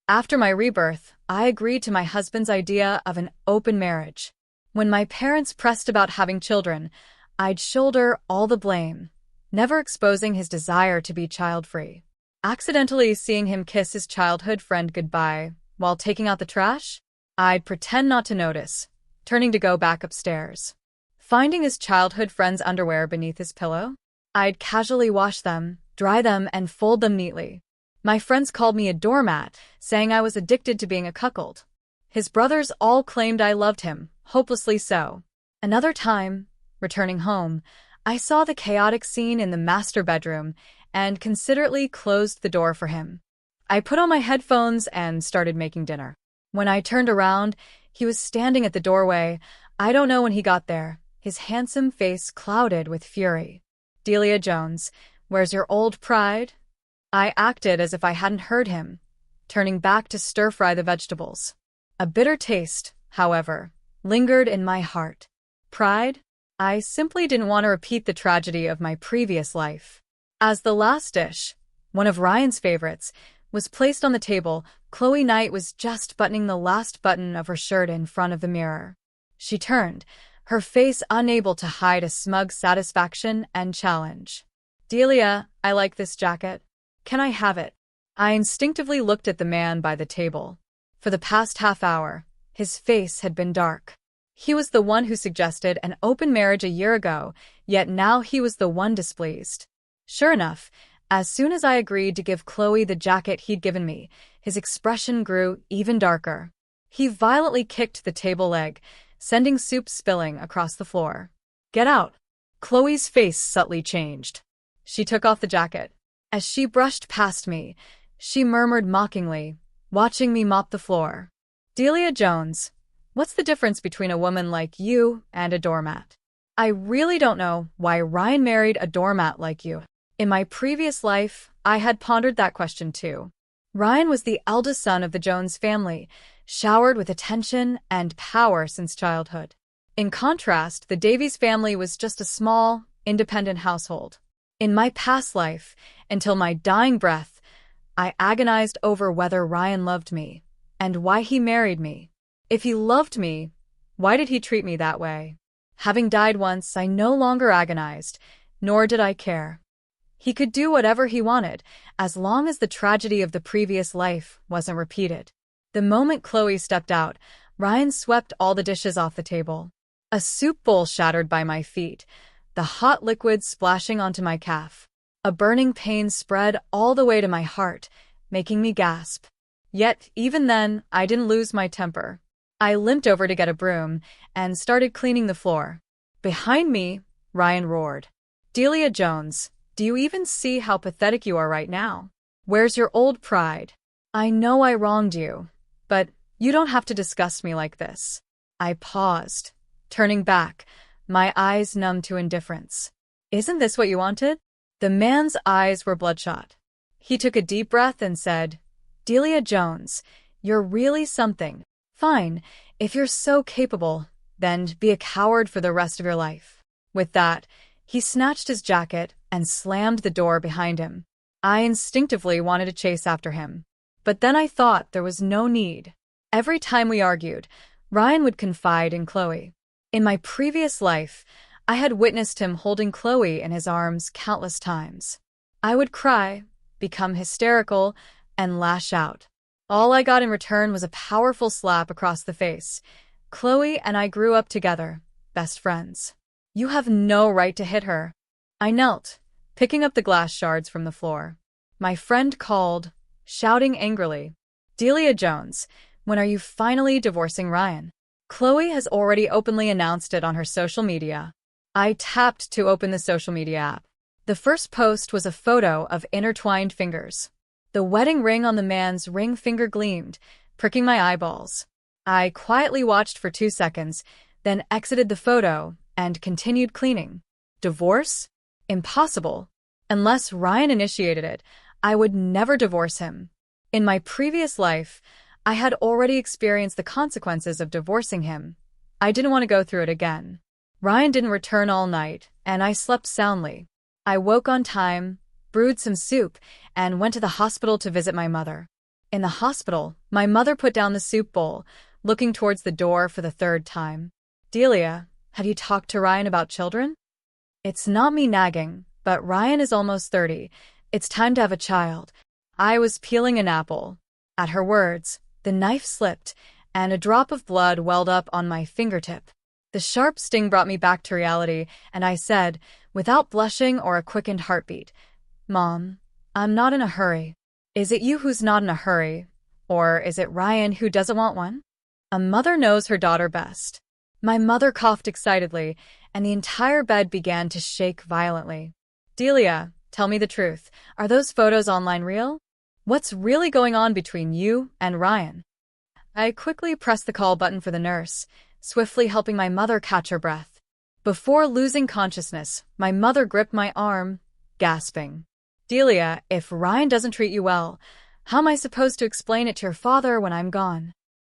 After my rebirth, I agreed to my husband's idea of an open marriage. When my parents pressed about having children, I'd shoulder all the blame, never exposing his desire to be child-free. Accidentally seeing him kiss his childhood friend goodbye while taking out the trash, I'd pretend not to notice, turning to go back upstairs. Finding his childhood friend's underwear beneath his pillow, I'd casually wash them, dry them, and fold them neatly. My friends called me a doormat, saying I was addicted to being a cuckold. His brothers all claimed I loved him, hopelessly so. Another time, returning home, I saw the chaotic scene in the master bedroom and considerately closed the door for him. I put on my headphones and started making dinner. When I turned around, he was standing at the doorway. I don't know when he got there, his handsome face clouded with fury. "Delia Jones, where's your old pride?" I acted as if I hadn't heard him, turning back to stir-fry the vegetables. A bitter taste, however, lingered in my heart. Pride? I simply didn't want to repeat the tragedy of my previous life. As the last dish, one of Ryan's favorites, was placed on the table, Khloe Knight was just buttoning the last button of her shirt in front of the mirror. She turned, her face unable to hide a smug satisfaction and challenge. "Delia, I like this jacket. Can I have it?" I instinctively looked at the man by the table. For the past half hour, his face had been dark. He was the one who suggested an open marriage a year ago, yet now he was the one displeased. Sure enough, as soon as I agreed to give Khloe the jacket he'd given me, his expression grew even darker. He violently kicked the table leg, sending soup spilling across the floor. "Get out!" Khloe's face subtly changed. She took off the jacket. As she brushed past me, she murmured mockingly, watching me mop the floor. "Delia Jones, what's the difference between a woman like you and a doormat? I really don't know why Ryan married a doormat like you." In my previous life, I had pondered that question too. Ryan was the eldest son of the Jones family, showered with attention and power since childhood. In contrast, the Davies family was just a small, independent household. In my past life, until my dying breath, I agonized over whether Ryan loved me, and why he married me. If he loved me, why did he treat me that way? Having died once, I no longer agonized, nor did I care. He could do whatever he wanted, as long as the tragedy of the previous life wasn't repeated. The moment Khloe stepped out, Ryan swept all the dishes off the table. A soup bowl shattered by my feet, the hot liquid splashing onto my calf. A burning pain spread all the way to my heart, making me gasp. Yet, even then, I didn't lose my temper. I limped over to get a broom and started cleaning the floor. Behind me, Ryan roared. "Delia Jones, do you even see how pathetic you are right now? Where's your old pride? I know I wronged you, but you don't have to disgust me like this." I paused, turning back, my eyes numb to indifference. "Isn't this what you wanted?" The man's eyes were bloodshot. He took a deep breath and said, "Delia Jones, you're really something. Fine, if you're so capable, then be a coward for the rest of your life." With that, he snatched his jacket and slammed the door behind him. I instinctively wanted to chase after him. But then I thought there was no need. Every time we argued, Ryan would confide in Khloe. In my previous life, I had witnessed him holding Khloe in his arms countless times. I would cry, become hysterical, and lash out. All I got in return was a powerful slap across the face. Khloe and I grew up together, best friends. "You have no right to hit her." I knelt, picking up the glass shards from the floor. My friend called, shouting angrily, "Delia Jones, when are you finally divorcing Ryan? Khloe has already openly announced it on her social media." I tapped to open the social media app. The first post was a photo of intertwined fingers. The wedding ring on the man's ring finger gleamed, pricking my eyeballs. I quietly watched for 2 seconds, then exited the photo and continued cleaning. Divorce? Impossible. Unless Ryan initiated it, I would never divorce him. In my previous life, I had already experienced the consequences of divorcing him. I didn't want to go through it again. Ryan didn't return all night, and I slept soundly. I woke on time, brewed some soup, and went to the hospital to visit my mother. In the hospital, my mother put down the soup bowl, looking towards the door for the third time. Delia, have you talked to Ryan about children? It's not me nagging, but Ryan is almost 30. It's time to have a child. I was peeling an apple. At her words, the knife slipped, and a drop of blood welled up on my fingertip. The sharp sting brought me back to reality, and I said, without blushing or a quickened heartbeat, Mom, I'm not in a hurry. Is it you who's not in a hurry? Or is it Ryan who doesn't want one? A mother knows her daughter best. My mother coughed excitedly, and the entire bed began to shake violently. Delia, tell me the truth. Are those photos online real? What's really going on between you and Ryan? I quickly pressed the call button for the nurse, swiftly helping my mother catch her breath. Before losing consciousness, my mother gripped my arm, gasping. Delia, if Ryan doesn't treat you well, how am I supposed to explain it to your father when I'm gone?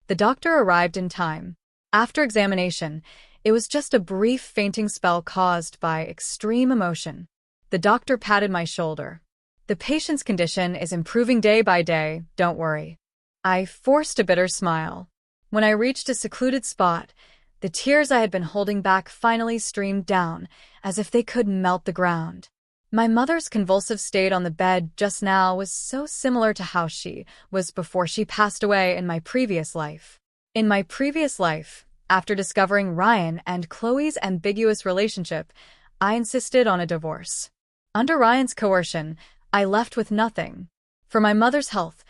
The doctor arrived in time. After examination, it was just a brief fainting spell caused by extreme emotion. The doctor patted my shoulder. The patient's condition is improving day by day, don't worry. I forced a bitter smile. When I reached a secluded spot, the tears I had been holding back finally streamed down, as if they could melt the ground. My mother's convulsive state on the bed just now was so similar to how she was before she passed away in my previous life. In my previous life, after discovering Ryan and Khloe's ambiguous relationship, I insisted on a divorce. Under Ryan's coercion, I left with nothing. For my mother's health,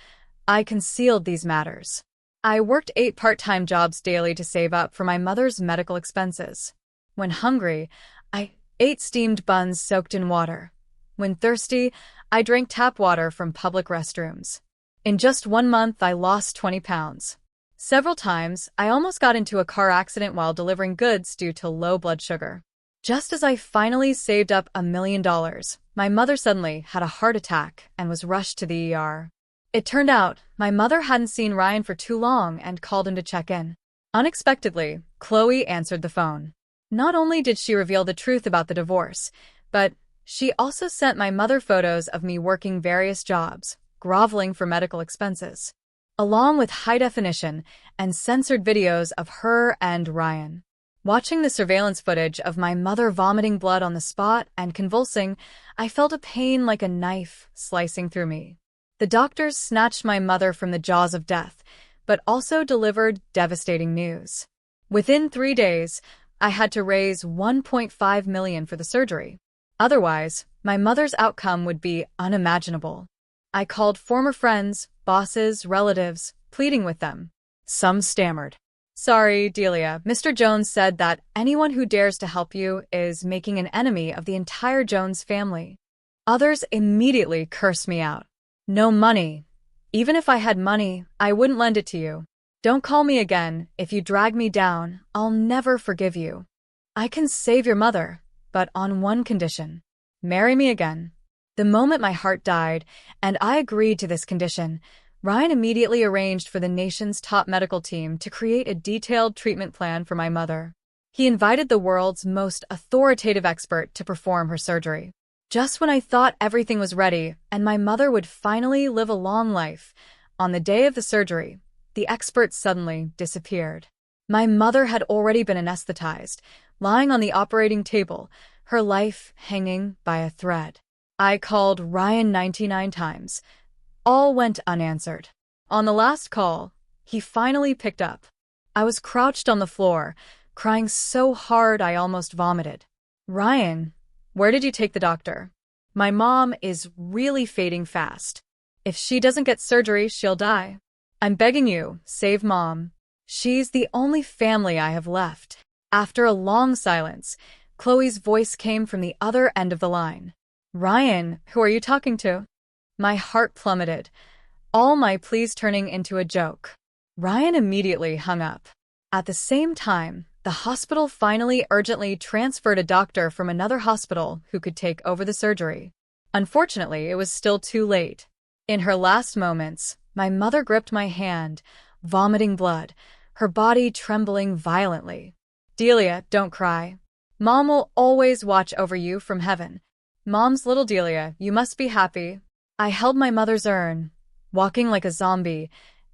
I concealed these matters. I worked 8 part-time jobs daily to save up for my mother's medical expenses. When hungry, I ate steamed buns soaked in water. When thirsty, I drank tap water from public restrooms. In just 1 month, I lost 20 pounds. Several times, I almost got into a car accident while delivering goods due to low blood sugar. Just as I finally saved up $1 million, my mother suddenly had a heart attack and was rushed to the ER. It turned out my mother hadn't seen Ryan for too long and called him to check in. Unexpectedly, Khloe answered the phone. Not only did she reveal the truth about the divorce, but she also sent my mother photos of me working various jobs, groveling for medical expenses, along with high-definition and censored videos of her and Ryan. Watching the surveillance footage of my mother vomiting blood on the spot and convulsing, I felt a pain like a knife slicing through me. The doctors snatched my mother from the jaws of death, but also delivered devastating news. Within 3 days, I had to raise $1.5 million for the surgery. Otherwise, my mother's outcome would be unimaginable. I called former friends, bosses, relatives, pleading with them. Some stammered. Sorry, Delia, Mr. Jones said that anyone who dares to help you is making an enemy of the entire Jones family. Others immediately cursed me out. No money. Even if I had money, I wouldn't lend it to you. Don't call me again. If you drag me down, I'll never forgive you. I can save your mother, but on one condition. Marry me again. The moment my heart died, and I agreed to this condition, Ryan immediately arranged for the nation's top medical team to create a detailed treatment plan for my mother. He invited the world's most authoritative expert to perform her surgery. Just when I thought everything was ready and my mother would finally live a long life, on the day of the surgery, the expert suddenly disappeared. My mother had already been anesthetized, lying on the operating table, her life hanging by a thread. I called Ryan 99 times. All went unanswered. On the last call, he finally picked up. I was crouched on the floor, crying so hard I almost vomited. Ryan, where did you take the doctor? My mom is really fading fast. If she doesn't get surgery, she'll die. I'm begging you, save Mom. She's the only family I have left. After a long silence, Khloe's voice came from the other end of the line. Ryan, who are you talking to? My heart plummeted, all my pleas turning into a joke. Ryan immediately hung up. At the same time, the hospital finally urgently transferred a doctor from another hospital who could take over the surgery. Unfortunately, it was still too late. In her last moments, my mother gripped my hand, vomiting blood, her body trembling violently. Delia, don't cry. Mom will always watch over you from heaven. Mom's little Delia, you must be happy. I held my mother's urn, walking like a zombie,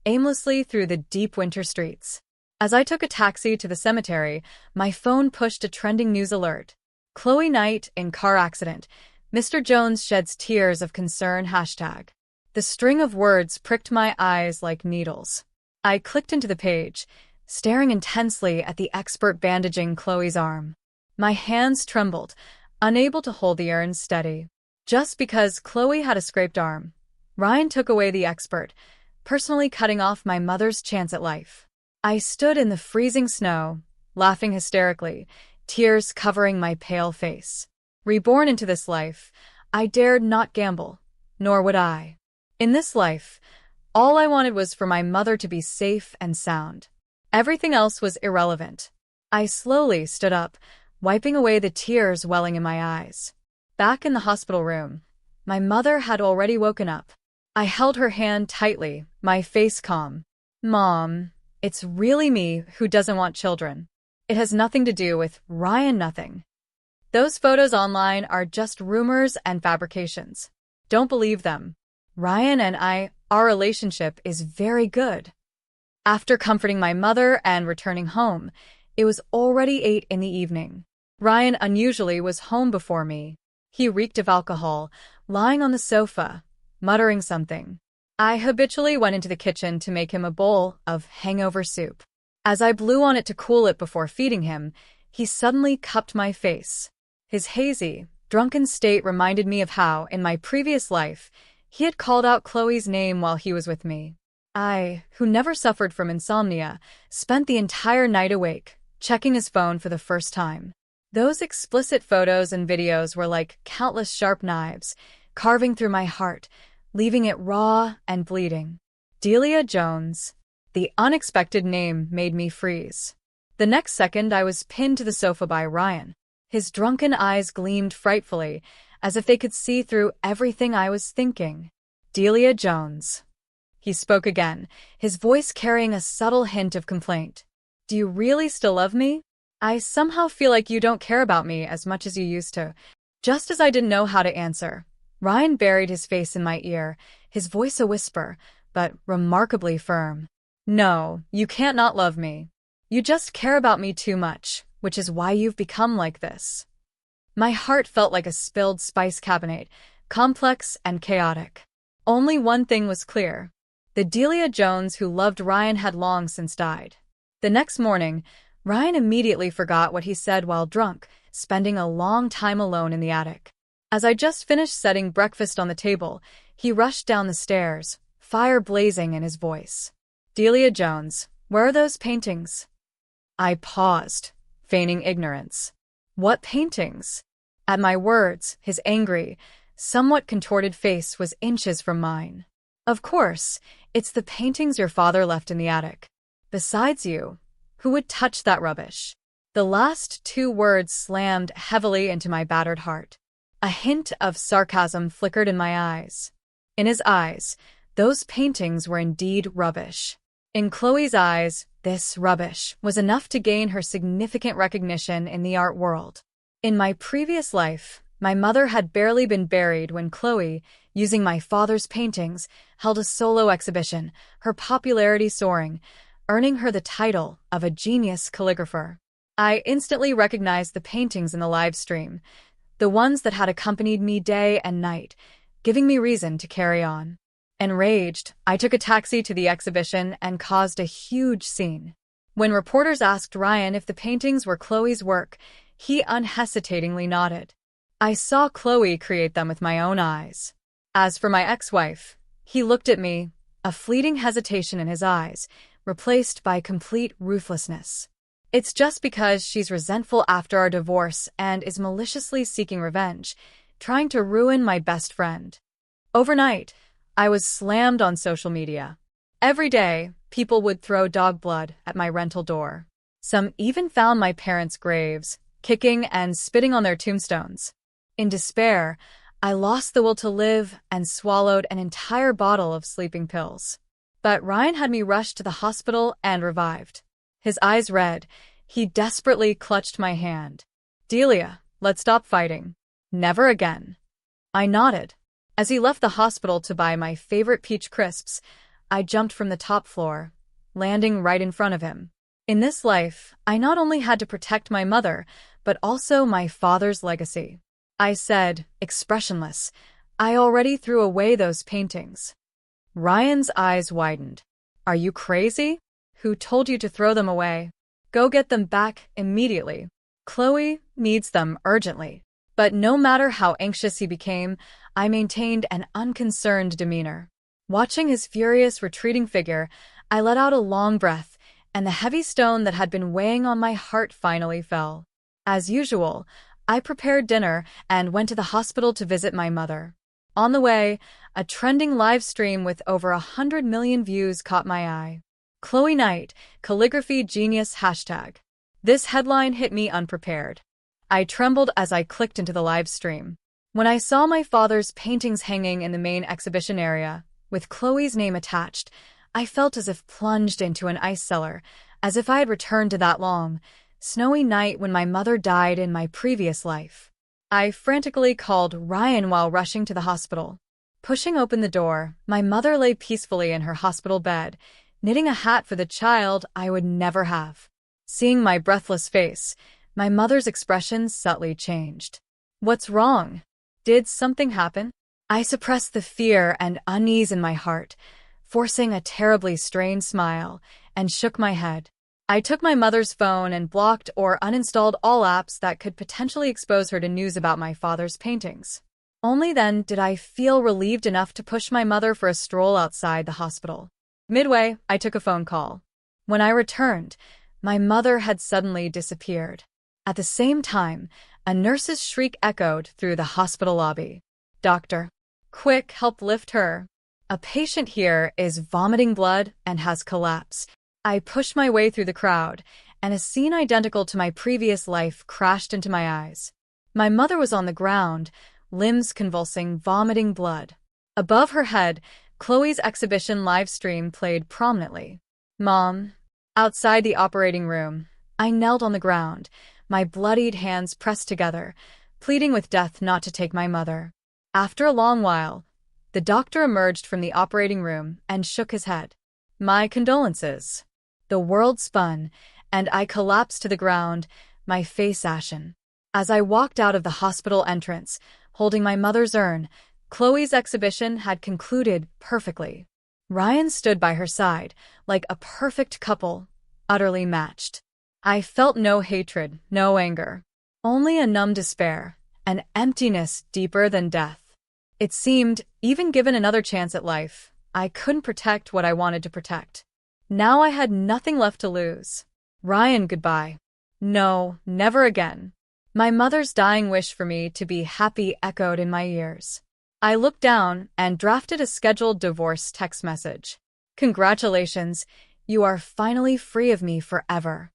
aimlessly through the deep winter streets. As I took a taxi to the cemetery, my phone pushed a trending news alert. Khloe Knight in car accident. Mr. Jones sheds tears of concern #. The string of words pricked my eyes like needles. I clicked into the page, staring intensely at the expert bandaging Khloe's arm. My hands trembled, unable to hold the urn steady. Just because Khloe had a scraped arm, Ryan took away the expert, personally cutting off my mother's chance at life. I stood in the freezing snow, laughing hysterically, tears covering my pale face. Reborn into this life, I dared not gamble, nor would I. In this life, all I wanted was for my mother to be safe and sound. Everything else was irrelevant. I slowly stood up, wiping away the tears welling in my eyes. Back in the hospital room, my mother had already woken up. I held her hand tightly, my face calm. "Mom, it's really me who doesn't want children. It has nothing to do with Ryan, nothing. Those photos online are just rumors and fabrications. Don't believe them. Ryan and our relationship is very good." After comforting my mother and returning home, it was already 8 in the evening. Ryan unusually was home before me. He reeked of alcohol, lying on the sofa, muttering something. I habitually went into the kitchen to make him a bowl of hangover soup. As I blew on it to cool it before feeding him, he suddenly cupped my face. His hazy, drunken state reminded me of how, in my previous life, he had called out Khloe's name while he was with me. I, who never suffered from insomnia, spent the entire night awake, checking his phone for the first time. Those explicit photos and videos were like countless sharp knives, carving through my heart, leaving it raw and bleeding. Delia Jones. The unexpected name made me freeze. The next second, I was pinned to the sofa by Ryan. His drunken eyes gleamed frightfully, as if they could see through everything I was thinking. "Delia Jones." He spoke again, his voice carrying a subtle hint of complaint. "Do you really still love me? I somehow feel like you don't care about me as much as you used to." Just as I didn't know how to answer, Ryan buried his face in my ear, his voice a whisper, but remarkably firm. "No, you can't not love me. You just care about me too much, which is why you've become like this." My heart felt like a spilled spice cabinet, complex and chaotic. Only one thing was clear. The Delia Jones who loved Ryan had long since died. The next morning, Ryan immediately forgot what he said while drunk, spending a long time alone in the attic. As I just finished setting breakfast on the table, he rushed down the stairs, fire blazing in his voice. "Delia Jones, where are those paintings?" I paused, feigning ignorance. "What paintings?" At my words, his angry, somewhat contorted face was inches from mine. "Of course, it's the paintings your father left in the attic. Besides you, who would touch that rubbish?" The last 2 words slammed heavily into my battered heart. A hint of sarcasm flickered in my eyes. In his eyes, those paintings were indeed rubbish. In Khloe's eyes, this rubbish was enough to gain her significant recognition in the art world. In my previous life, my mother had barely been buried when Khloe, using my father's paintings, held a solo exhibition, her popularity soaring, earning her the title of a genius calligrapher. I instantly recognized the paintings in the live stream, the ones that had accompanied me day and night, giving me reason to carry on. Enraged, I took a taxi to the exhibition and caused a huge scene. When reporters asked Ryan if the paintings were Khloe's work, he unhesitatingly nodded. I saw Khloe create them with my own eyes. As for my ex-wife, he looked at me, a fleeting hesitation in his eyes, replaced by complete ruthlessness. "It's just because she's resentful after our divorce and is maliciously seeking revenge, trying to ruin my best friend." Overnight, I was slammed on social media. Every day, people would throw dog blood at my rental door. Some even found my parents' graves, kicking and spitting on their tombstones. In despair, I lost the will to live and swallowed an entire bottle of sleeping pills. But Ryan had me rushed to the hospital and revived. His eyes red, he desperately clutched my hand. "Delia, let's stop fighting." "Never again." I nodded. As he left the hospital to buy my favorite peach crisps, I jumped from the top floor, landing right in front of him. In this life, I not only had to protect my mother, but also my father's legacy. I said, expressionless, I already threw away those paintings. Ryan's eyes widened. Are you crazy? Who told you to throw them away? Go get them back immediately. Khloe needs them urgently. But no matter how anxious he became, I maintained an unconcerned demeanor. Watching his furious, retreating figure, I let out a long breath, and the heavy stone that had been weighing on my heart finally fell. As usual, I prepared dinner and went to the hospital to visit my mother. On the way, a trending live stream with over 100 million views caught my eye. Khloe Knight, calligraphy genius hashtag. This headline hit me unprepared. I trembled as I clicked into the live stream. When I saw my father's paintings hanging in the main exhibition area, with Khloe's name attached, I felt as if plunged into an ice cellar, as if I had returned to that long, snowy night when my mother died in my previous life. I frantically called Ryan while rushing to the hospital. Pushing open the door, my mother lay peacefully in her hospital bed, knitting a hat for the child I would never have. Seeing my breathless face, my mother's expression subtly changed. What's wrong? Did something happen? I suppressed the fear and unease in my heart, forcing a terribly strained smile, and shook my head. I took my mother's phone and blocked or uninstalled all apps that could potentially expose her to news about my father's paintings. Only then did I feel relieved enough to push my mother for a stroll outside the hospital. Midway, I took a phone call. When I returned, my mother had suddenly disappeared. At the same time, a nurse's shriek echoed through the hospital lobby. Doctor, quick, help lift her. A patient here is vomiting blood and has collapsed. I pushed my way through the crowd, and a scene identical to my previous life crashed into my eyes. My mother was on the ground, limbs convulsing, vomiting blood. Above her head, Khloe's exhibition live stream played prominently. Mom. Outside the operating room, I knelt on the ground, my bloodied hands pressed together, pleading with death not to take my mother. After a long while, the doctor emerged from the operating room and shook his head. My condolences. The world spun, and I collapsed to the ground, my face ashen. As I walked out of the hospital entrance, holding my mother's urn, Khloe's exhibition had concluded perfectly. Ryan stood by her side, like a perfect couple, utterly matched. I felt no hatred, no anger, only a numb despair, an emptiness deeper than death. It seemed, even given another chance at life, I couldn't protect what I wanted to protect. Now I had nothing left to lose. Ryan, goodbye. No, never again. My mother's dying wish for me to be happy echoed in my ears. I looked down and drafted a scheduled divorce text message. Congratulations, you are finally free of me forever.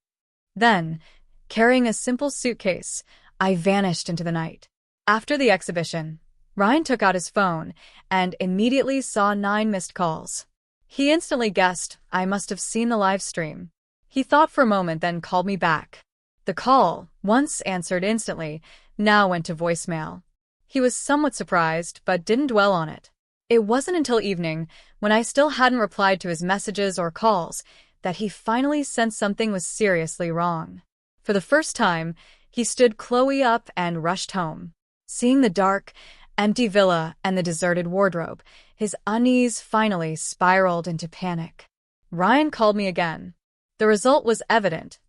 Then, carrying a simple suitcase, I vanished into the night. After the exhibition, Ryan took out his phone and immediately saw 9 missed calls. He instantly guessed I must have seen the live stream. He thought for a moment, then called me back. The call, once answered instantly, now went to voicemail. He was somewhat surprised, but didn't dwell on it. It wasn't until evening, when I still hadn't replied to his messages or calls, that he finally sensed something was seriously wrong. For the first time, he stood Khloe up and rushed home. Seeing the dark, empty villa and the deserted wardrobe, his unease finally spiraled into panic. Ryan called me again. The result was evident.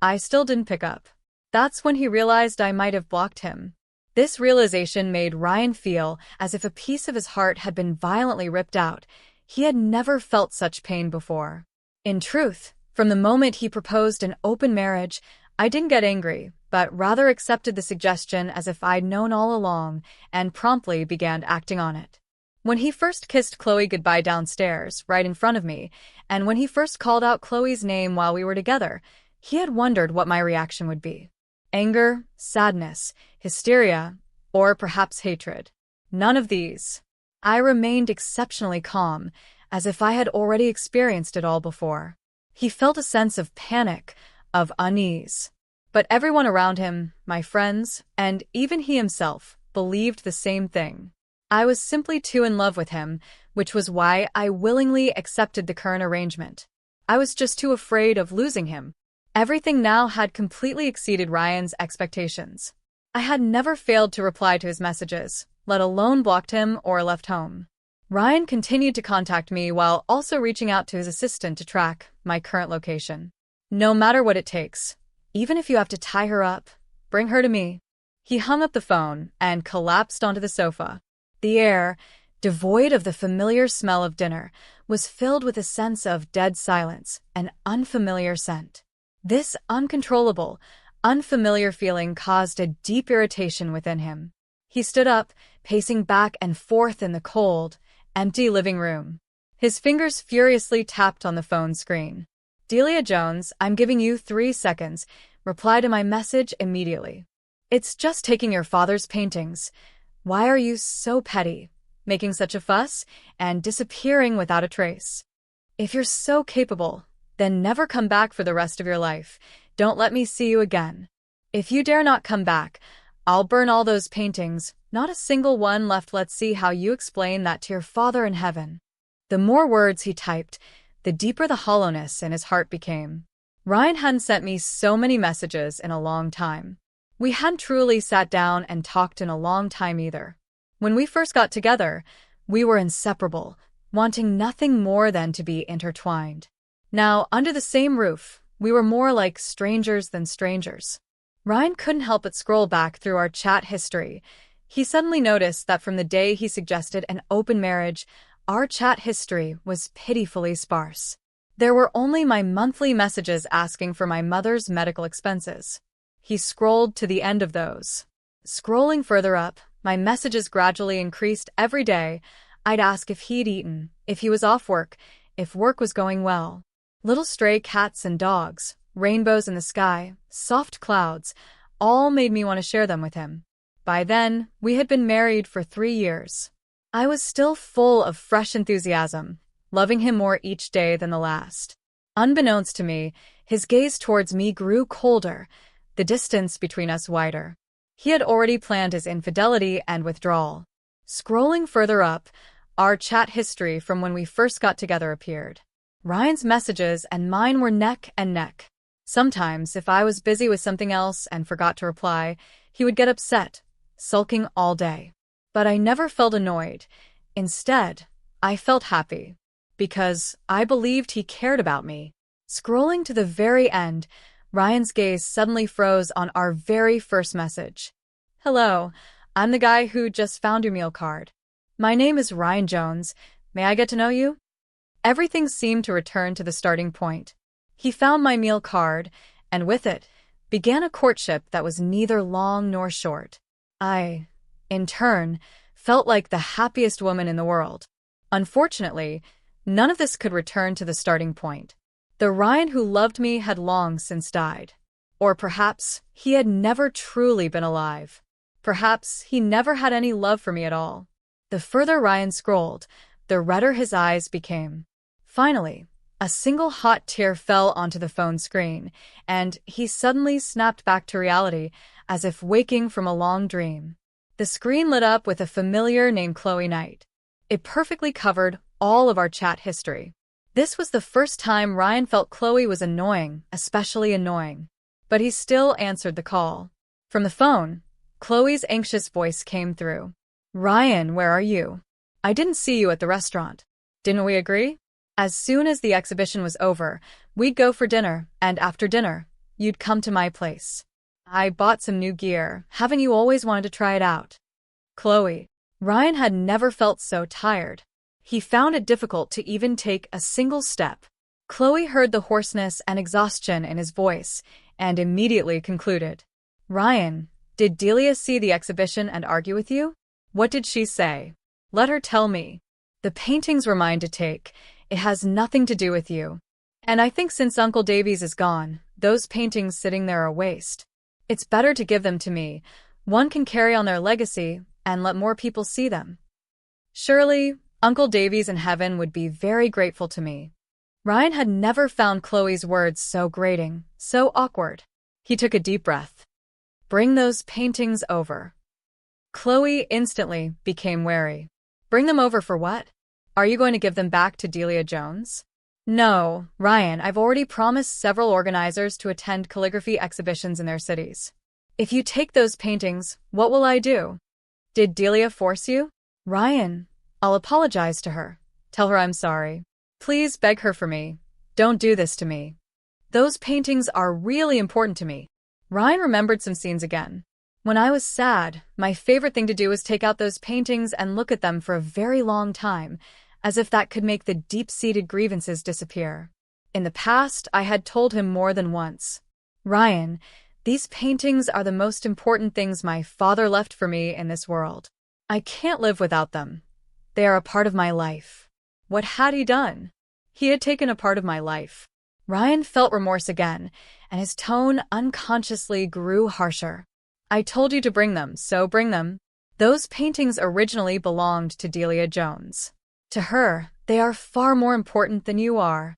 I still didn't pick up. That's when he realized I might have blocked him. This realization made Ryan feel as if a piece of his heart had been violently ripped out. He had never felt such pain before. In truth, from the moment he proposed an open marriage, I didn't get angry, but rather accepted the suggestion as if I'd known all along, and promptly began acting on it. When he first kissed Khloe goodbye downstairs, right in front of me, and when he first called out Khloe's name while we were together, he had wondered what my reaction would be. Anger, sadness, hysteria, or perhaps hatred. None of these. I remained exceptionally calm, as if I had already experienced it all before. He felt a sense of panic, of unease. But everyone around him, my friends, and even he himself, believed the same thing. I was simply too in love with him, which was why I willingly accepted the current arrangement. I was just too afraid of losing him. Everything now had completely exceeded Ryan's expectations. I had never failed to reply to his messages, let alone blocked him or left home. Ryan continued to contact me while also reaching out to his assistant to track my current location. No matter what it takes, even if you have to tie her up, bring her to me. He hung up the phone and collapsed onto the sofa. The air, devoid of the familiar smell of dinner, was filled with a sense of dead silence, an unfamiliar scent. This uncontrollable, unfamiliar feeling caused a deep irritation within him. He stood up, pacing back and forth in the cold, empty living room. His fingers furiously tapped on the phone screen. Delia Jones, I'm giving you 3 seconds. Reply to my message immediately. It's just taking your father's paintings. Why are you so petty, making such a fuss, and disappearing without a trace? If you're so capable, then never come back for the rest of your life. Don't let me see you again. If you dare not come back, I'll burn all those paintings, not a single one left. Let's see how you explain that to your father in heaven. The more words he typed, the deeper the hollowness in his heart became. Ryan hadn't sent me so many messages in a long time. We hadn't truly sat down and talked in a long time either. When we first got together, we were inseparable, wanting nothing more than to be intertwined. Now, under the same roof, we were more like strangers than strangers. Ryan couldn't help but scroll back through our chat history. He suddenly noticed that from the day he suggested an open marriage, our chat history was pitifully sparse. There were only my monthly messages asking for my mother's medical expenses. He scrolled to the end of those. Scrolling further up, my messages gradually increased every day. I'd ask if he'd eaten, if he was off work, if work was going well. Little stray cats and dogs, rainbows in the sky, soft clouds, all made me want to share them with him. By then, we had been married for 3 years. I was still full of fresh enthusiasm, loving him more each day than the last. Unbeknownst to me, his gaze towards me grew colder, the distance between us wider. He had already planned his infidelity and withdrawal. Scrolling further up, our chat history from when we first got together appeared. Ryan's messages and mine were neck and neck. Sometimes, if I was busy with something else and forgot to reply, he would get upset, sulking all day. But I never felt annoyed. Instead, I felt happy, because I believed he cared about me. Scrolling to the very end, Ryan's gaze suddenly froze on our very first message. Hello, I'm the guy who just found your meal card. My name is Ryan Jones. May I get to know you? Everything seemed to return to the starting point. He found my meal card, and with it, began a courtship that was neither long nor short. I, in turn, felt like the happiest woman in the world. Unfortunately, none of this could return to the starting point. The Ryan who loved me had long since died. Or perhaps he had never truly been alive. Perhaps he never had any love for me at all. The further Ryan scrolled, the redder his eyes became. Finally, a single hot tear fell onto the phone screen, and he suddenly snapped back to reality, as if waking from a long dream. The screen lit up with a familiar name, Khloe Knight. It perfectly covered all of our chat history. This was the first time Ryan felt Khloe was annoying, especially annoying. But he still answered the call. From the phone, Khloe's anxious voice came through. Ryan, where are you? I didn't see you at the restaurant. Didn't we agree? As soon as the exhibition was over, we'd go for dinner, and after dinner, you'd come to my place. I bought some new gear. Haven't you always wanted to try it out? Khloe. Ryan had never felt so tired. He found it difficult to even take a single step. Khloe heard the hoarseness and exhaustion in his voice, and immediately concluded. Ryan, did Delia see the exhibition and argue with you? What did she say? Let her tell me. The paintings were mine to take. It has nothing to do with you. And I think since Uncle Davies is gone, those paintings sitting there are a waste. It's better to give them to me. One can carry on their legacy and let more people see them. Surely, Uncle Davies in heaven would be very grateful to me. Ryan had never found Khloe's words so grating, so awkward. He took a deep breath. Bring those paintings over. Khloe instantly became wary. Bring them over for what? Are you going to give them back to Delia Jones? No, Ryan, I've already promised several organizers to attend calligraphy exhibitions in their cities. If you take those paintings, what will I do? Did Delia force you? Ryan, I'll apologize to her. Tell her I'm sorry. Please beg her for me. Don't do this to me. Those paintings are really important to me. Ryan remembered some scenes again. When I was sad, my favorite thing to do was take out those paintings and look at them for a very long time, as if that could make the deep-seated grievances disappear. In the past, I had told him more than once, Ryan, these paintings are the most important things my father left for me in this world. I can't live without them. They are a part of my life. What had he done? He had taken a part of my life. Ryan felt remorse again, and his tone unconsciously grew harsher. I told you to bring them, so bring them. Those paintings originally belonged to Delia Jones. To her, they are far more important than you are.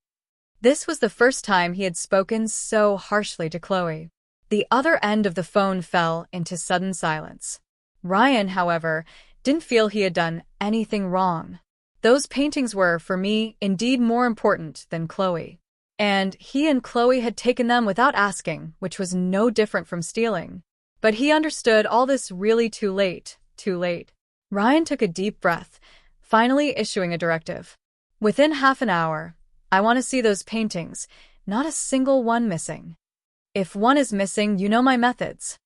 This was the first time he had spoken so harshly to Khloe. The other end of the phone fell into sudden silence. Ryan, however, didn't feel he had done anything wrong. Those paintings were, for me, indeed more important than Khloe. And he and Khloe had taken them without asking, which was no different from stealing. But he understood all this really too late, too late. Ryan took a deep breath, finally issuing a directive. Within half an hour, I want to see those paintings, not a single one missing. If one is missing, you know my methods.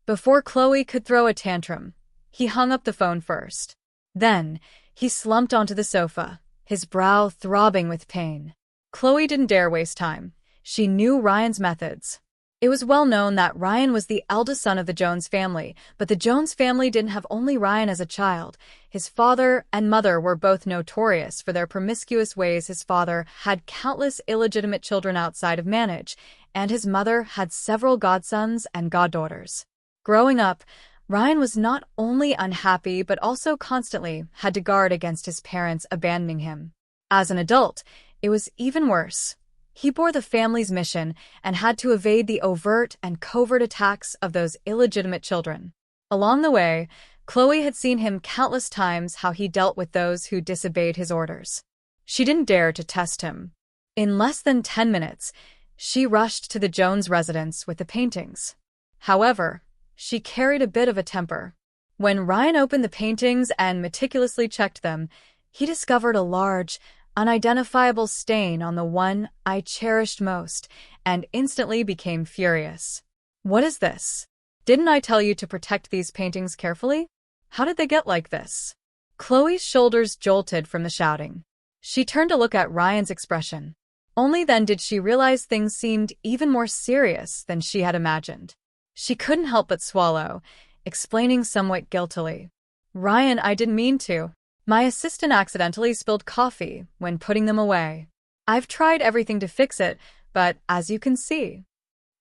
Before Khloe could throw a tantrum, he hung up the phone first. Then, he slumped onto the sofa, his brow throbbing with pain. Khloe didn't dare waste time. She knew Ryan's methods. It was well known that Ryan was the eldest son of the Jones family, but the Jones family didn't have only Ryan as a child. His father and mother were both notorious for their promiscuous ways. His father had countless illegitimate children outside of marriage, and his mother had several godsons and goddaughters. Growing up, Ryan was not only unhappy but also constantly had to guard against his parents abandoning him. As an adult, it was even worse. He bore the family's mission and had to evade the overt and covert attacks of those illegitimate children. Along the way, Khloe had seen him countless times how he dealt with those who disobeyed his orders. She didn't dare to test him. In less than 10 minutes, she rushed to the Jones residence with the paintings. However, she carried a bit of a temper. When Ryan opened the paintings and meticulously checked them, he discovered a large, unidentifiable stain on the one I cherished most, and instantly became furious. What is this? Didn't I tell you to protect these paintings carefully? How did they get like this? Khloe's shoulders jolted from the shouting. She turned to look at Ryan's expression. Only then did she realize things seemed even more serious than she had imagined. She couldn't help but swallow, explaining somewhat guiltily. Ryan, I didn't mean to. My assistant accidentally spilled coffee when putting them away. I've tried everything to fix it, but as you can see.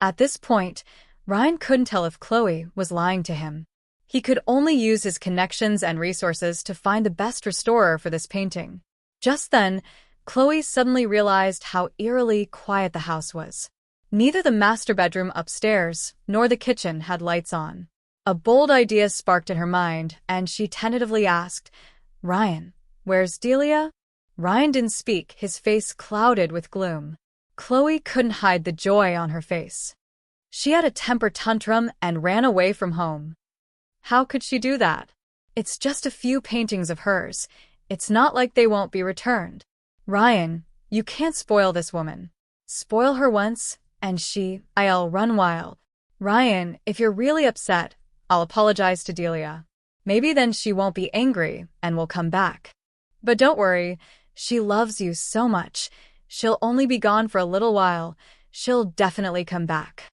At this point, Ryan couldn't tell if Khloe was lying to him. He could only use his connections and resources to find the best restorer for this painting. Just then, Khloe suddenly realized how eerily quiet the house was. Neither the master bedroom upstairs nor the kitchen had lights on. A bold idea sparked in her mind, and she tentatively asked, Ryan, where's Delia? Ryan didn't speak, his face clouded with gloom. Khloe couldn't hide the joy on her face. She had a temper tantrum and ran away from home. How could she do that? It's just a few paintings of hers. It's not like they won't be returned. Ryan, you can't spoil this woman. Spoil her once, and I'll run wild. Ryan, if you're really upset, I'll apologize to Delia. Maybe then she won't be angry and will come back. But don't worry, she loves you so much. She'll only be gone for a little while. She'll definitely come back.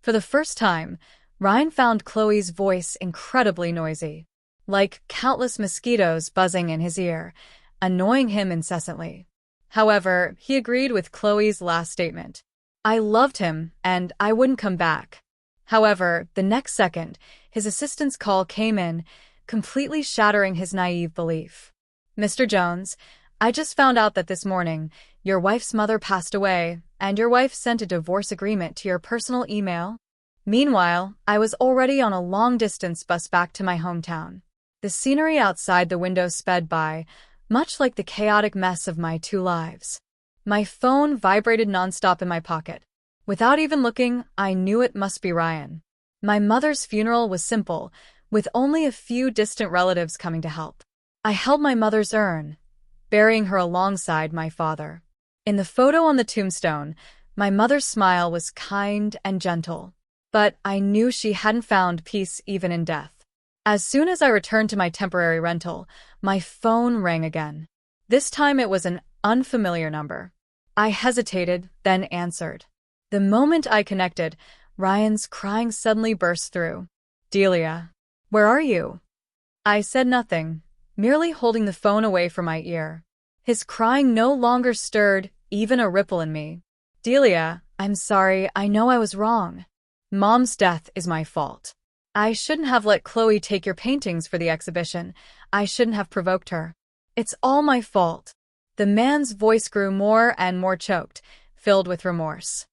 For the first time, Ryan found Khloe's voice incredibly noisy, like countless mosquitoes buzzing in his ear, annoying him incessantly. However, he agreed with Khloe's last statement. I loved him, and I wouldn't come back. However, the next second, his assistant's call came in, completely shattering his naive belief. Mr. Jones, I just found out that this morning, your wife's mother passed away, and your wife sent a divorce agreement to your personal email. Meanwhile, I was already on a long-distance bus back to my hometown. The scenery outside the window sped by, much like the chaotic mess of my two lives. My phone vibrated nonstop in my pocket. Without even looking, I knew it must be Ryan. My mother's funeral was simple, with only a few distant relatives coming to help. I held my mother's urn, burying her alongside my father. In the photo on the tombstone, my mother's smile was kind and gentle, but I knew she hadn't found peace even in death. As soon as I returned to my temporary rental, my phone rang again. This time it was an unfamiliar number. I hesitated, then answered. The moment I connected, Ryan's crying suddenly burst through. "Delia, where are you?" I said nothing, merely holding the phone away from my ear. His crying no longer stirred even a ripple in me. "Delia, I'm sorry, I know I was wrong. Mom's death is my fault. I shouldn't have let Khloe take your paintings for the exhibition. I shouldn't have provoked her. It's all my fault." The man's voice grew more and more choked, filled with remorse.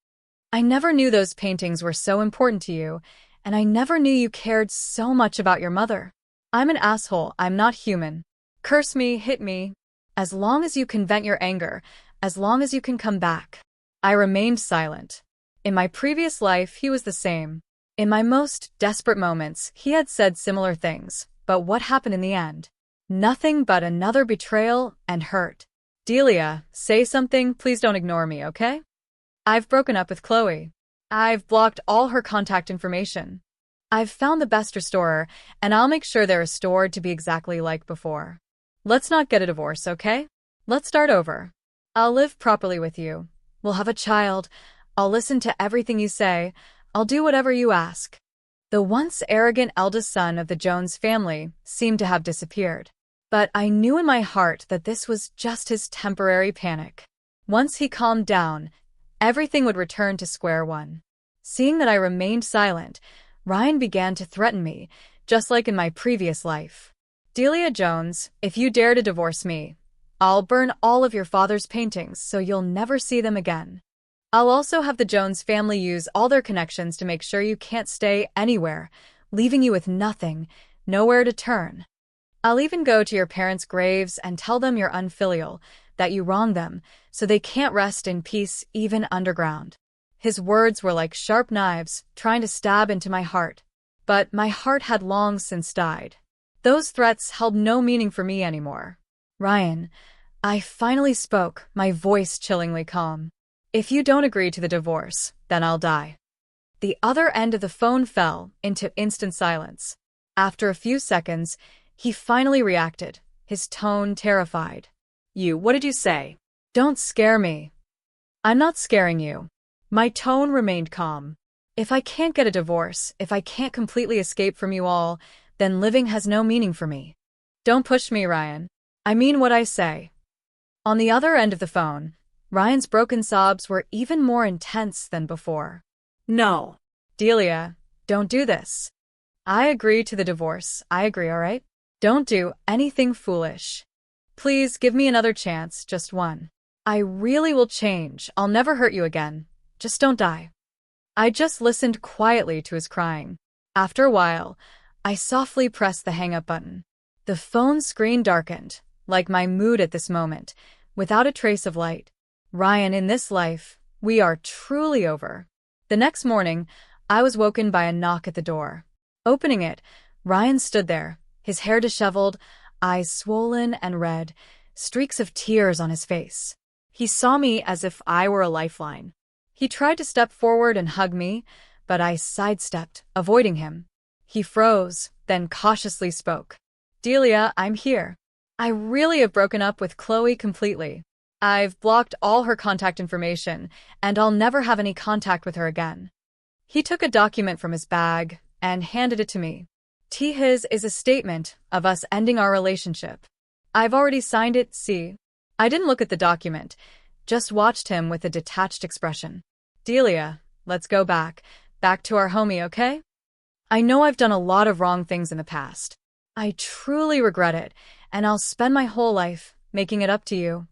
"I never knew those paintings were so important to you, and I never knew you cared so much about your mother. I'm an asshole, I'm not human. Curse me, hit me. As long as you can vent your anger, as long as you can come back." I remained silent. In my previous life, he was the same. In my most desperate moments, he had said similar things, but what happened in the end? Nothing but another betrayal and hurt. "Delia, say something, please don't ignore me, okay? I've broken up with Khloe. I've blocked all her contact information. I've found the best restorer, and I'll make sure they're restored to be exactly like before. Let's not get a divorce, okay? Let's start over. I'll live properly with you. We'll have a child. I'll listen to everything you say. I'll do whatever you ask." The once arrogant eldest son of the Jones family seemed to have disappeared. But I knew in my heart that this was just his temporary panic. Once he calmed down, everything would return to square one. Seeing that I remained silent, Ryan began to threaten me, just like in my previous life. "Delia Jones, if you dare to divorce me, I'll burn all of your father's paintings so you'll never see them again. I'll also have the Jones family use all their connections to make sure you can't stay anywhere, leaving you with nothing, nowhere to turn. I'll even go to your parents' graves and tell them you're unfilial, that you wronged them, so they can't rest in peace even underground." His words were like sharp knives, trying to stab into my heart. But my heart had long since died. Those threats held no meaning for me anymore. "Ryan," I finally spoke, my voice chillingly calm. "If you don't agree to the divorce, then I'll die." The other end of the phone fell into instant silence. After a few seconds, he finally reacted, his tone terrified. What did you say?" "Don't scare me." "I'm not scaring you." My tone remained calm. "If I can't get a divorce, if I can't completely escape from you all, then living has no meaning for me. Don't push me, Ryan. I mean what I say." On the other end of the phone, Ryan's broken sobs were even more intense than before. "No. "Delia, don't do this. I agree to the divorce. I agree, all right? Don't do anything foolish. Please give me another chance, just one. I really will change. I'll never hurt you again. Just don't die." I just listened quietly to his crying. After a while, I softly pressed the hang-up button. The phone screen darkened, like my mood at this moment, without a trace of light. "Ryan, in this life, we are truly over." The next morning, I was woken by a knock at the door. Opening it, Ryan stood there, his hair disheveled, eyes swollen and red, streaks of tears on his face. He saw me as if I were a lifeline. He tried to step forward and hug me, but I sidestepped, avoiding him. He froze, then cautiously spoke. "Delia, I'm here. I really have broken up with Khloe completely. I've blocked all her contact information, and I'll never have any contact with her again." He took a document from his bag and handed it to me. His is a statement of us ending our relationship. I've already signed it, see? I didn't look at the document, just watched him with a detached expression. "Delia, let's go back to our homie, okay? I know I've done a lot of wrong things in the past. I truly regret it, and I'll spend my whole life making it up to you.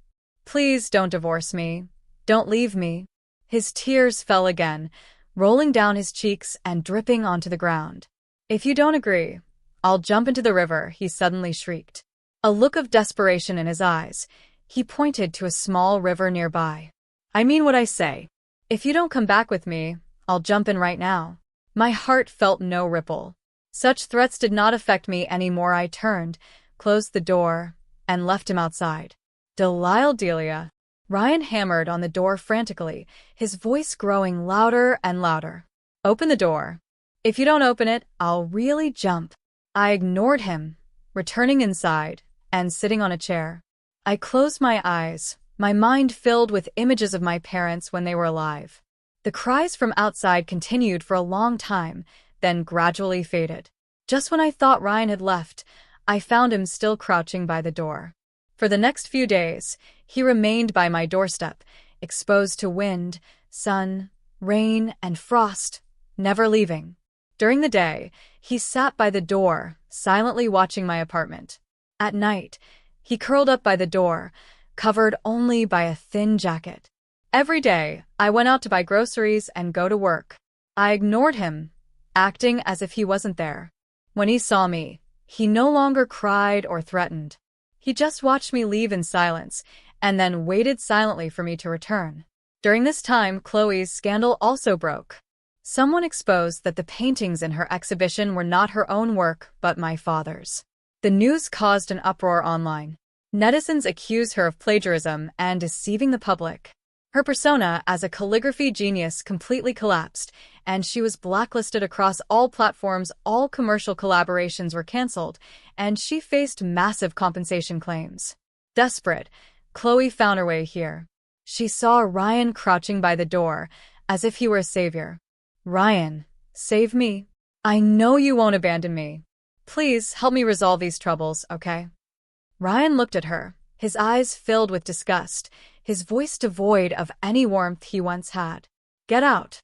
Please don't divorce me. Don't leave me." His tears fell again, rolling down his cheeks and dripping onto the ground. "If you don't agree, I'll jump into the river," he suddenly shrieked. A look of desperation in his eyes, he pointed to a small river nearby. "I mean what I say. If you don't come back with me, I'll jump in right now." My heart felt no ripple. Such threats did not affect me anymore. I turned, closed the door, and left him outside. Delia. Ryan hammered on the door frantically, his voice growing louder and louder. "Open the door. If you don't open it, I'll really jump." I ignored him, returning inside and sitting on a chair. I closed my eyes, my mind filled with images of my parents when they were alive. The cries from outside continued for a long time, then gradually faded. Just when I thought Ryan had left, I found him still crouching by the door. For the next few days, he remained by my doorstep, exposed to wind, sun, rain, and frost, never leaving. During the day, he sat by the door, silently watching my apartment. At night, he curled up by the door, covered only by a thin jacket. Every day, I went out to buy groceries and go to work. I ignored him, acting as if he wasn't there. When he saw me, he no longer cried or threatened. He just watched me leave in silence, and then waited silently for me to return. During this time, Khloe's scandal also broke. Someone exposed that the paintings in her exhibition were not her own work, but my father's. The news caused an uproar online. Netizens accused her of plagiarism and deceiving the public. Her persona as a calligraphy genius completely collapsed, and she was blacklisted across all platforms. All commercial collaborations were cancelled, and she faced massive compensation claims. Desperate, Khloe found her way here. She saw Ryan crouching by the door, as if he were a savior. "Ryan, save me. I know you won't abandon me. Please help me resolve these troubles, okay?" Ryan looked at her, his eyes filled with disgust, his voice devoid of any warmth he once had. "Get out.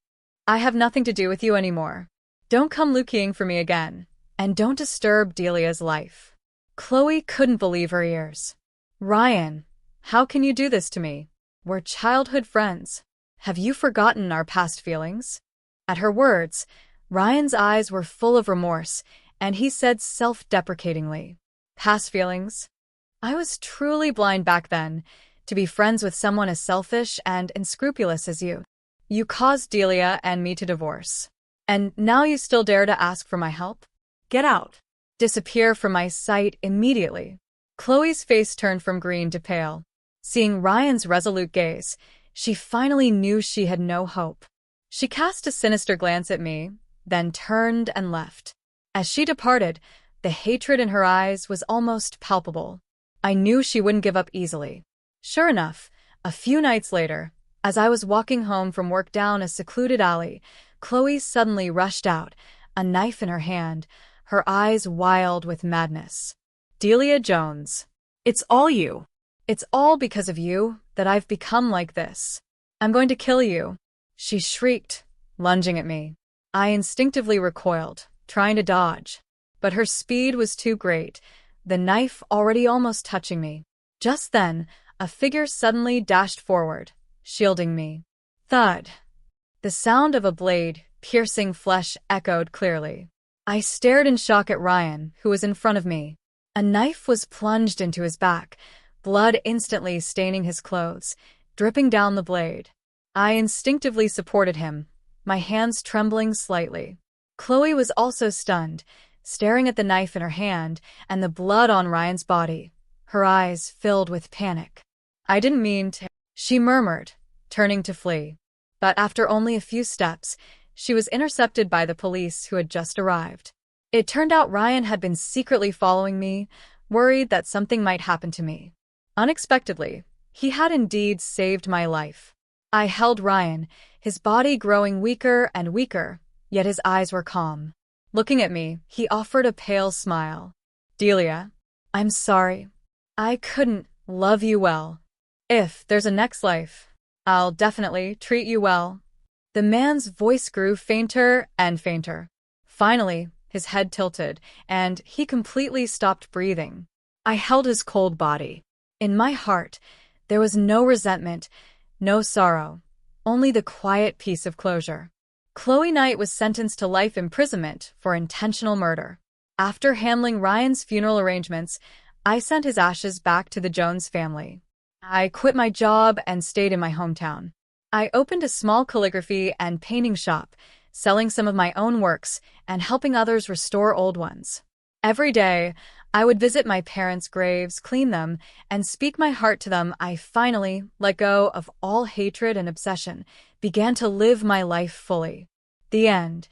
I have nothing to do with you anymore. Don't come looking for me again, and don't disturb Delia's life." Khloe couldn't believe her ears. "Ryan, how can you do this to me? We're childhood friends. Have you forgotten our past feelings?" At her words, Ryan's eyes were full of remorse, and he said self-deprecatingly, "Past feelings? I was truly blind back then, to be friends with someone as selfish and unscrupulous as you. You caused Delia and me to divorce. And now you still dare to ask for my help? Get out. Disappear from my sight immediately." Khloe's face turned from green to pale. Seeing Ryan's resolute gaze, she finally knew she had no hope. She cast a sinister glance at me, then turned and left. As she departed, the hatred in her eyes was almost palpable. I knew she wouldn't give up easily. Sure enough, a few nights later, as I was walking home from work down a secluded alley, Khloe suddenly rushed out, a knife in her hand, her eyes wild with madness. "Delia Jones, it's all you. It's all because of you that I've become like this. I'm going to kill you," she shrieked, lunging at me. I instinctively recoiled, trying to dodge. But her speed was too great, the knife already almost touching me. Just then, a figure suddenly dashed forward, shielding me. Thud! The sound of a blade piercing flesh echoed clearly. I stared in shock at Ryan, who was in front of me. A knife was plunged into his back, blood instantly staining his clothes, dripping down the blade. I instinctively supported him, my hands trembling slightly. Khloe was also stunned, staring at the knife in her hand and the blood on Ryan's body, her eyes filled with panic. "I didn't mean to," she murmured, turning to flee. But after only a few steps, she was intercepted by the police who had just arrived. It turned out Ryan had been secretly following me, worried that something might happen to me. Unexpectedly, he had indeed saved my life. I held Ryan, his body growing weaker and weaker, yet his eyes were calm. Looking at me, he offered a pale smile. "Delia, I'm sorry. I couldn't love you well. If there's a next life, I'll definitely treat you well." The man's voice grew fainter and fainter. Finally, his head tilted, and he completely stopped breathing. I held his cold body. In my heart, there was no resentment, no sorrow, only the quiet peace of closure. Khloe Knight was sentenced to life imprisonment for intentional murder. After handling Ryan's funeral arrangements, I sent his ashes back to the Jones family. I quit my job and stayed in my hometown. I opened a small calligraphy and painting shop, selling some of my own works and helping others restore old ones. Every day, I would visit my parents' graves, clean them, and speak my heart to them. I finally let go of all hatred and obsession, began to live my life fully. The end.